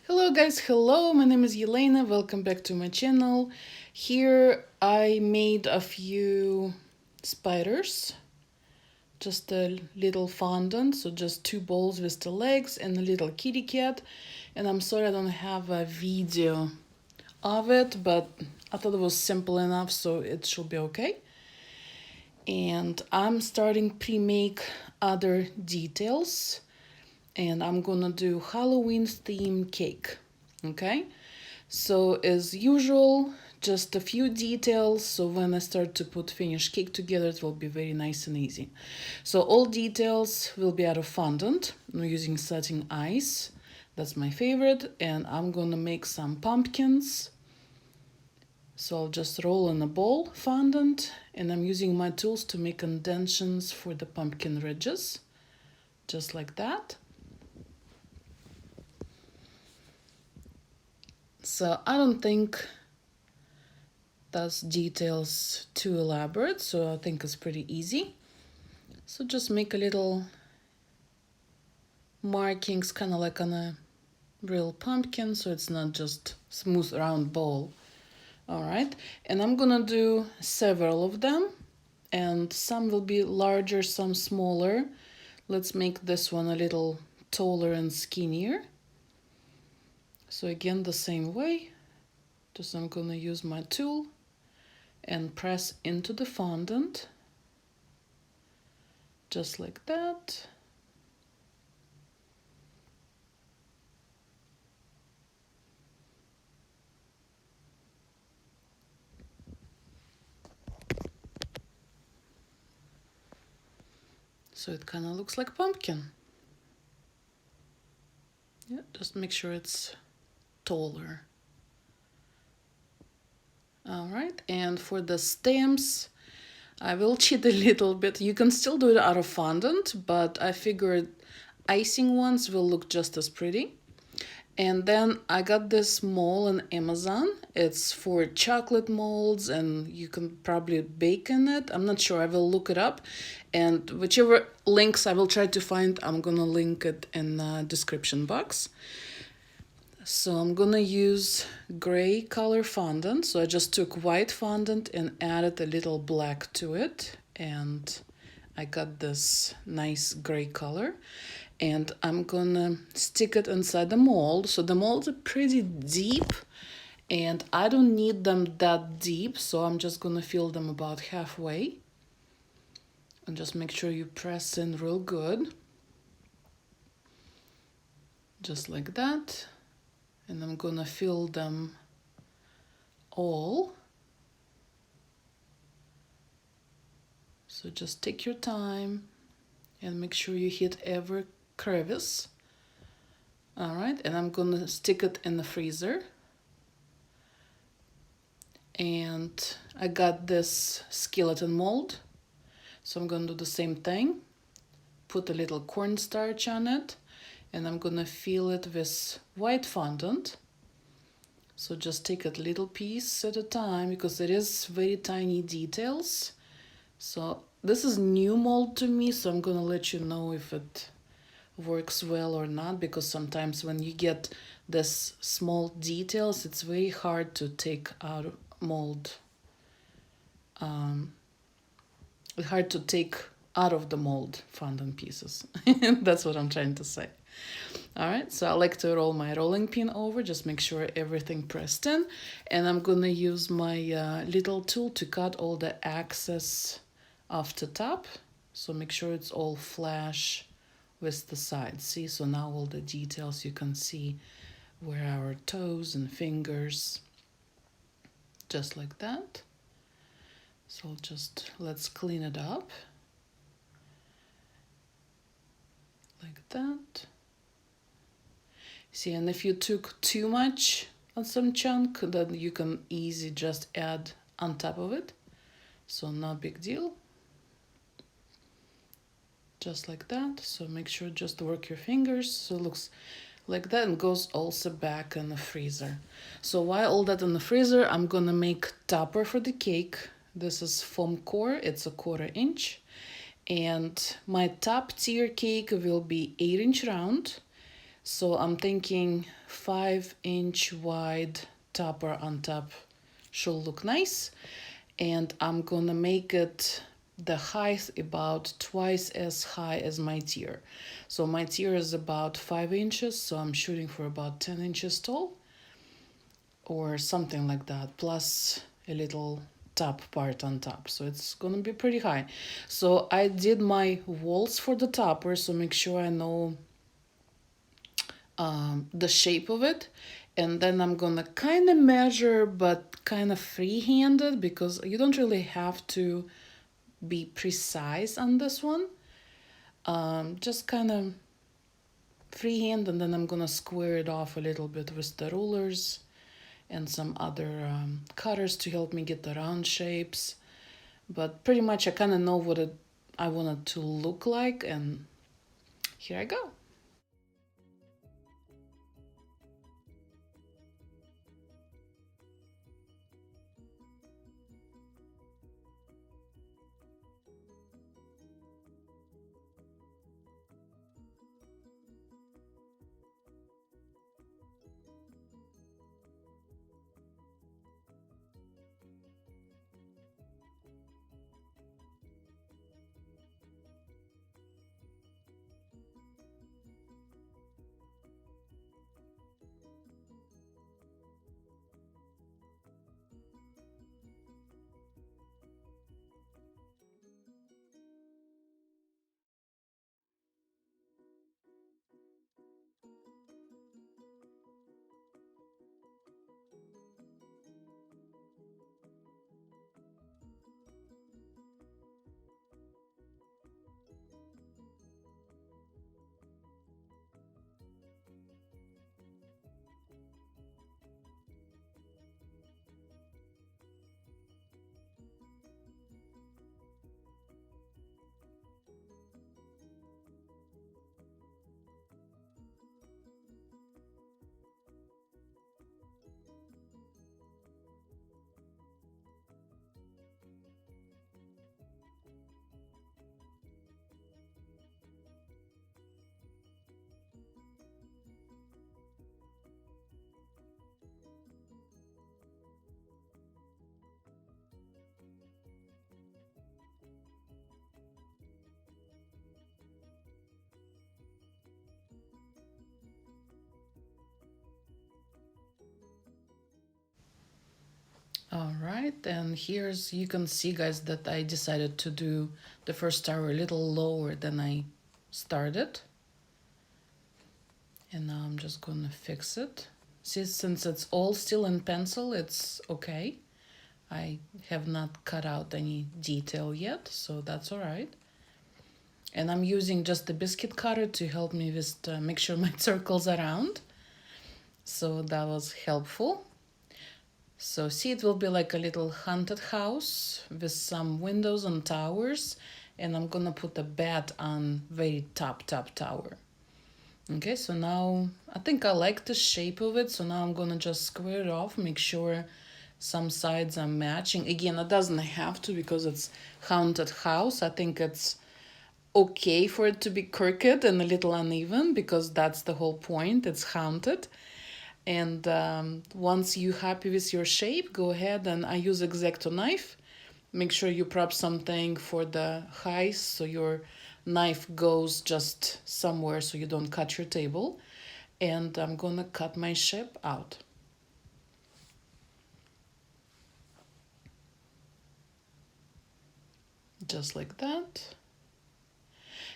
Hello guys, hello, my name is Yelena, welcome back to my channel. Here I made a few spiders, just a little fondant, so just two balls with the legs and a little kitty cat. And I'm sorry I don't have a video of it, but I thought it was simple enough, so it should be okay. And I'm starting pre-make other details, and I'm gonna do Halloween theme cake. Okay, so as usual, just a few details, so when I start to put finished cake together it will be very nice and easy. So all details will be out of fondant. I'm using satin ice, that's my favorite, and I'm gonna make some pumpkins. So I'll just roll in a bowl fondant, and I'm using my tools to make indentions for the pumpkin ridges, just like that. So I don't think that's details too elaborate, so I think it's pretty easy. So just make a little markings, kind of like on a real pumpkin, so it's not just smooth round ball. All right, and I'm gonna do several of them, and some will be larger, some smaller. Let's make this one a little taller and skinnier. So again, the same way, just I'm gonna use my tool and press into the fondant, just like that. So it kind of looks like pumpkin. Yeah, just make sure it's taller. All right, and for the stems, I will cheat a little bit. You can still do it out of fondant, but I figured icing ones will look just as pretty. And then I got this mold on Amazon. It's for chocolate molds, and you can probably bake in it. I'm not sure. I will look it up. And whichever links I will try to find, I'm going to link it in the description box. So I'm going to use gray color fondant. So I just took white fondant and added a little black to it. And I got this nice gray color. And I'm gonna stick it inside the mold. So the molds are pretty deep, and I don't need them that deep, so I'm just gonna fill them about halfway. And just make sure you press in real good. Just like that. And I'm gonna fill them all. So just take your time and make sure you hit every crevice. All right, and I'm gonna stick it in the freezer. And I got this skeleton mold, so I'm gonna do the same thing. Put a little cornstarch on it, and I'm gonna fill it with white fondant. So just take a little piece at a time, because it is very tiny details. So this is new mold to me, so I'm gonna let you know if it works well or not, because sometimes when you get this small details, it's very hard to take out mold. It's hard to take out of the mold fondant pieces. That's what I'm trying to say. All right, so I like to roll my rolling pin over, just make sure everything pressed in. And I'm gonna use my little tool to cut all the excess off the top. So make sure it's all flush with the sides. See, so now all the details you can see where our toes and fingers, just like that. So let's clean it up. Like that. See, and if you took too much on some chunk, then you can easily just add on top of it. So no big deal. Just like that. So make sure just work your fingers so it looks like that, and goes also back in the freezer. So while all that in the freezer, I'm gonna make topper for the cake. This is foam core, it's a 1/4 inch. And my top tier cake will be 8-inch round. So I'm thinking 5-inch wide topper on top should look nice. And I'm gonna make it the height about twice as high as my tier. So my tier is about 5 inches, so I'm shooting for about 10 inches tall or something like that, plus a little top part on top. So it's gonna be pretty high. So I did my walls for the topper, so make sure I know the shape of it. And then I'm gonna kind of measure, but kind of free-handed, because you don't really have to be precise on this one. Just kind of freehand, and then I'm gonna square it off a little bit with the rulers and some other cutters to help me get the round shapes. But pretty much I kind of know what I want it to look like, and here I go. All right, and here's, you can see guys that I decided to do the first tower a little lower than I started. And now I'm just gonna fix it. See, since it's all still in pencil, it's okay. I have not cut out any detail yet, so that's all right. And I'm using just the biscuit cutter to help me with make sure my circles are round. So that was helpful. So see, it will be like a little haunted house with some windows and towers. And I'm gonna put a bat on very top tower. Okay, so now I think I like the shape of it. So now I'm gonna just square it off, make sure some sides are matching. Again, it doesn't have to because it's haunted house. I think it's okay for it to be crooked and a little uneven because that's the whole point. It's haunted. And once you're happy with your shape, go ahead, and I use X-Acto knife. Make sure you prep something for the highs so your knife goes just somewhere so you don't cut your table. And I'm gonna cut my shape out. Just like that.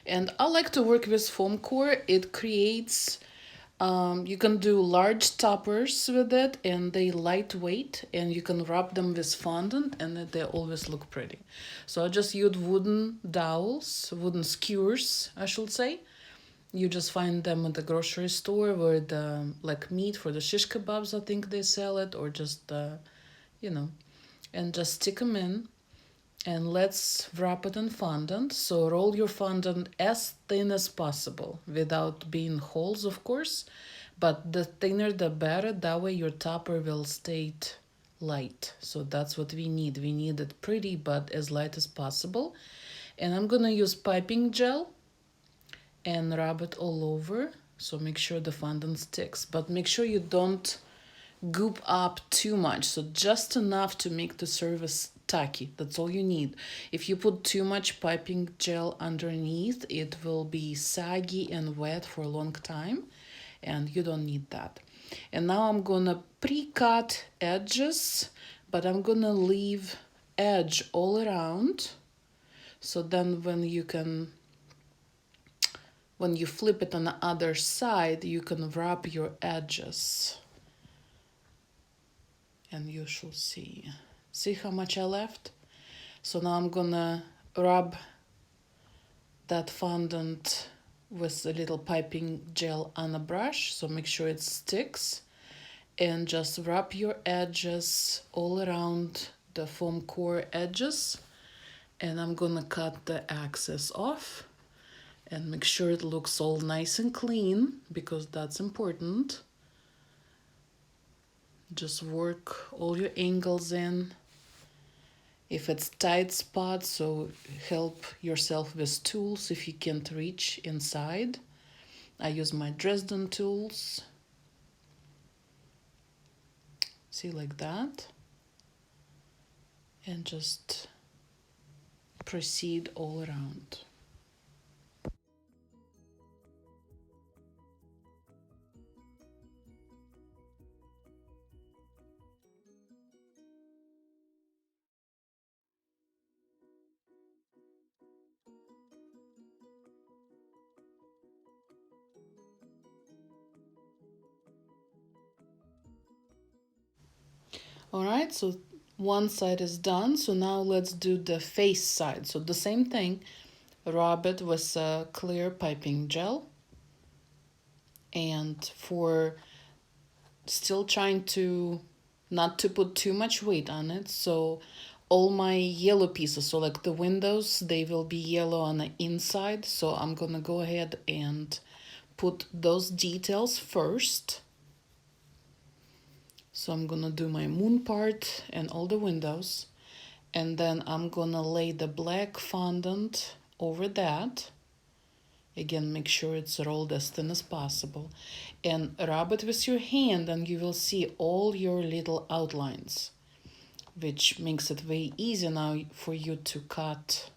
And I like to work with foam core. It creates, you can do large toppers with it, and they lightweight, and you can wrap them with fondant, and they always look pretty. So I just use wooden dowels, wooden skewers, I should say. You just find them at the grocery store where the like meat for the shish kebabs, I think they sell it, or just you know, and just stick them in. And let's wrap it in fondant. So roll your fondant as thin as possible without being holes, of course. But the thinner the better. That way your topper will stay light. So that's what we need. We need it pretty but as light as possible. And I'm gonna use piping gel and rub it all over So make sure the fondant sticks, but make sure you don't goop up too much. So just enough to make the surface tacky. That's all you need. If you put too much piping gel underneath, it will be saggy and wet for a long time, and you don't need that. And now I'm gonna pre-cut edges, but I'm gonna leave edge all around. So then when you flip it on the other side, you can wrap your edges. And you shall see. See how much I left? So now I'm gonna rub that fondant with a little piping gel on a brush, so make sure it sticks. And just wrap your edges all around the foam core edges. And I'm gonna cut the excess off and make sure it looks all nice and clean, because that's important. Just work all your angles in. If it's tight spots, so help yourself with tools if you can't reach inside. I use my Dresden tools. See, like that. And just proceed all around. All right, so one side is done. So now let's do the face side. So the same thing, rub it with clear piping gel. And for still trying to not to put too much weight on it, so all my yellow pieces, so like the windows, they will be yellow on the inside. So I'm gonna go ahead and put those details first. So I'm gonna do my moon part and all the windows, and then I'm gonna lay the black fondant over that. Again, make sure it's rolled as thin as possible, and rub it with your hand, and you will see all your little outlines, which makes it very easy now for you to cut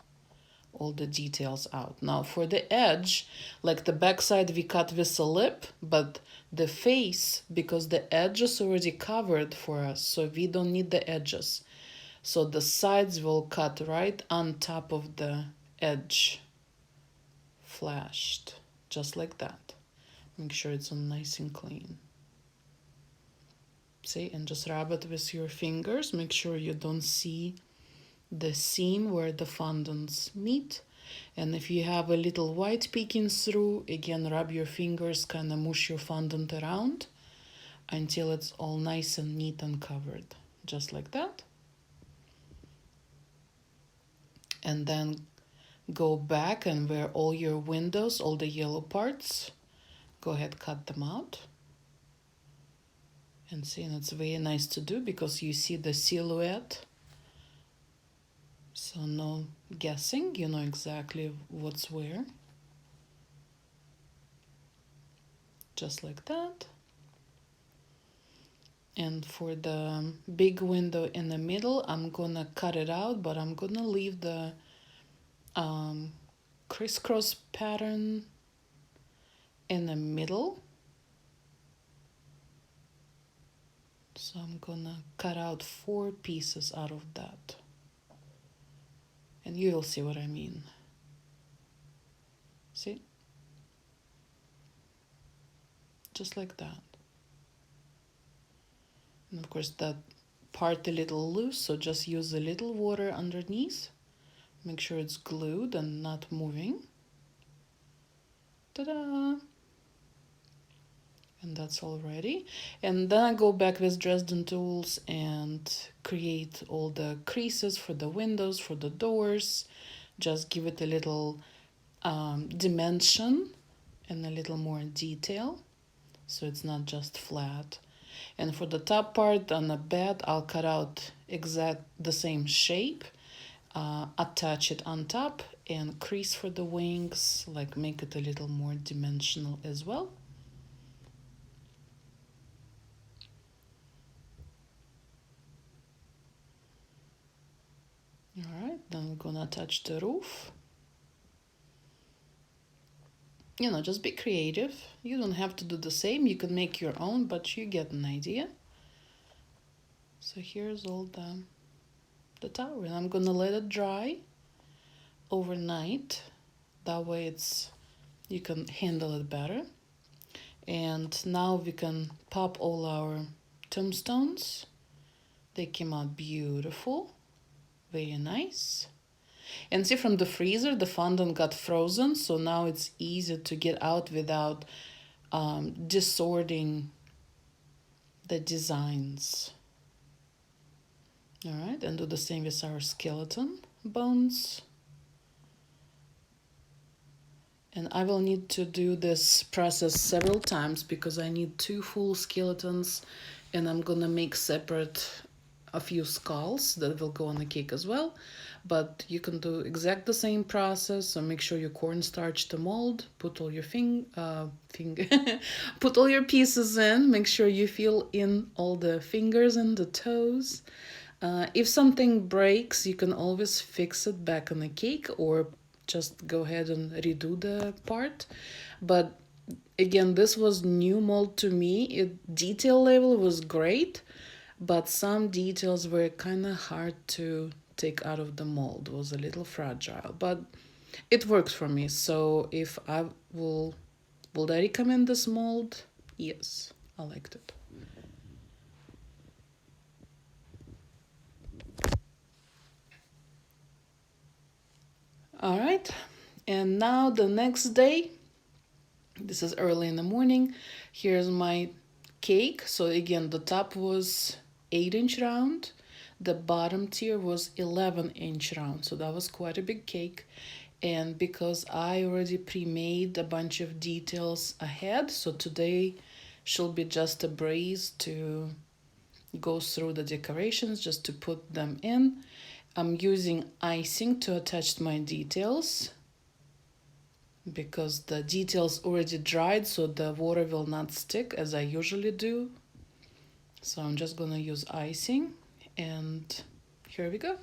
all the details out. Now for the edge, like the backside we cut with a lip, but the face, because the edge is already covered for us, so we don't need the edges. So the sides will cut right on top of the edge, flashed, just like that. Make sure it's nice and clean. See, and just rub it with your fingers. Make sure you don't see the seam where the fondants meet. And if you have a little white peeking through, again, rub your fingers, kind of mush your fondant around until it's all nice and neat and covered, just like that. And then go back, and where all your windows, all the yellow parts, go ahead, cut them out. And see, and it's very nice to do because you see the silhouette. So no guessing, you know exactly what's where. Just like that. And for the big window in the middle, I'm gonna cut it out, but I'm gonna leave the crisscross pattern in the middle. So I'm gonna cut out 4 pieces out of that. And you will see what I mean. See? Just like that. And of course that part a little loose, so just use a little water underneath. Make sure it's glued and not moving. Ta-da! And that's all ready. And then I go back with Dresden tools and create all the creases for the windows, for the doors. Just give it a little dimension and a little more detail, so it's not just flat. And for the top part on the bed, I'll cut out exact the same shape, attach it on top, and crease for the wings, like make it a little more dimensional as well. All right, then we're gonna attach the roof. Just be creative. You don't have to do the same. You can make your own, but you get an idea. So here's all the tower, and I'm gonna let it dry overnight. That way you can handle it better. And now we can pop all our tombstones. They came out beautiful, very nice. And see, from the freezer, the fondant got frozen, so now it's easy to get out without distorting the designs. All right, and do the same with our skeleton bones. And I will need to do this process several times because I need 2 full skeletons, and I'm gonna make separate a few skulls that will go on the cake as well. But you can do exact the same process. So make sure you cornstarch the mold, put all your put all your pieces in. Make sure you fill in all the fingers and the toes. If something breaks, you can always fix it back on the cake or just go ahead and redo the part. But again, this was new mold to me. Detail level was great, but some details were kind of hard to take out of the mold. It was a little fragile, but it works for me. So if I will I recommend this mold? Yes, I liked it. All right, and now the next day, this is early in the morning. Here's my cake. So again, the top was 8-inch round. The bottom tier was 11-inch round. So that was quite a big cake. And because I already pre-made a bunch of details ahead, so today should be just a breeze to go through the decorations, just to put them in. I'm using icing to attach my details because the details already dried, so the water will not stick as I usually do. So I'm just gonna use icing, and here we go.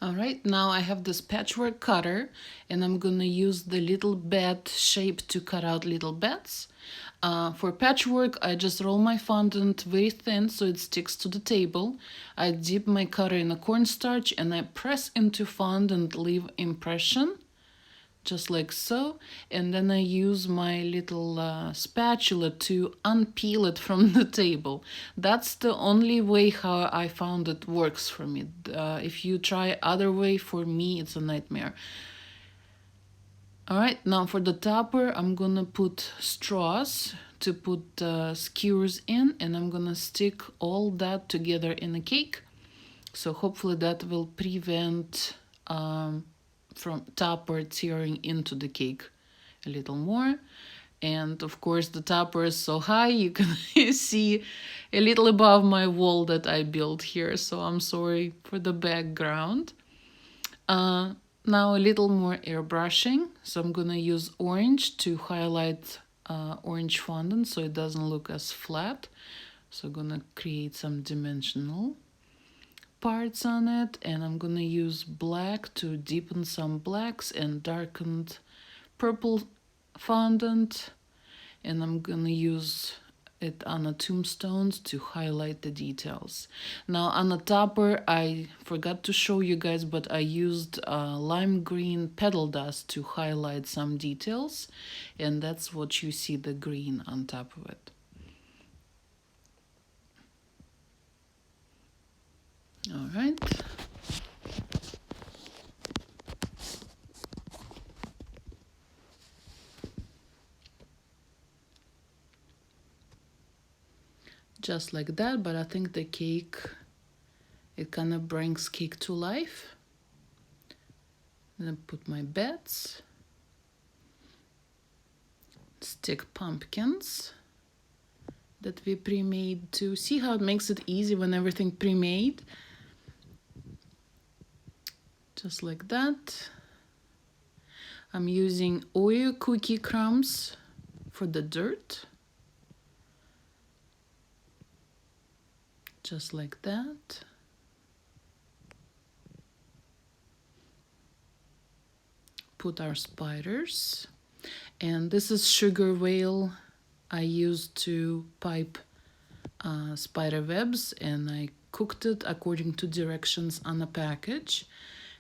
Alright, now I have this patchwork cutter and I'm gonna use the little bat shape to cut out little bats. For patchwork, I just roll my fondant very thin so it sticks to the table. I dip my cutter in a cornstarch and I press into fondant, leave impression, just like so. And then I use my little spatula to unpeel it from the table. That's the only way how I found it works for me. If you try other way, for me, it's a nightmare. Alright, now for the topper, I'm gonna put straws to put skewers in, and I'm gonna stick all that together in a cake. So hopefully that will prevent from topper tearing into the cake a little more. And of course the topper is so high you can see a little above my wall that I built here, so I'm sorry for the background. Now a little more airbrushing. So I'm gonna use orange to highlight orange fondant so it doesn't look as flat. So I'm gonna create some dimensional parts on it, and I'm gonna use black to deepen some blacks and darkened purple fondant, and I'm gonna use it on the tombstones to highlight the details. Now on the topper, I forgot to show you guys, but I used lime green petal dust to highlight some details, and that's what you see, the green on top of it. All right. Just like that, but I think the cake, it kind of brings cake to life. And then put my bats, stick pumpkins that we pre-made too. See how it makes it easy when everything pre-made? Just like that. I'm using Oreo cookie crumbs for the dirt. Just like that. Put our spiders. And this is sugar whale I used to pipe spider webs, and I cooked it according to directions on the package.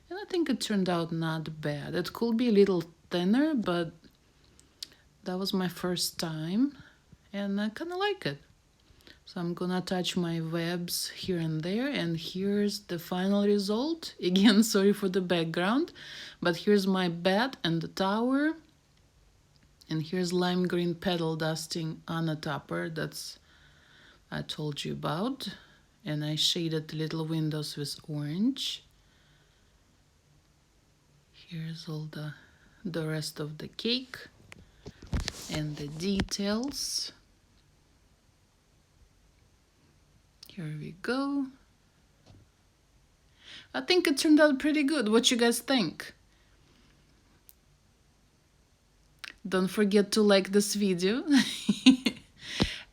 And I think it turned out not bad. It could be a little thinner, but that was my first time and I kind of like it. So I'm gonna attach my webs here and there, and here's the final result. Again, sorry for the background, but here's my bat and the tower, and here's lime green petal dusting on the topper that's I told you about, and I shaded the little windows with orange. Here's all the rest of the cake and the details. Here we go. I think it turned out pretty good. What you guys think? Don't forget to like this video.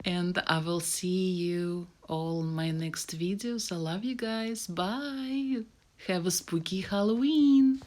And I will see you all in my next videos. I love you guys. Bye. Have a spooky Halloween.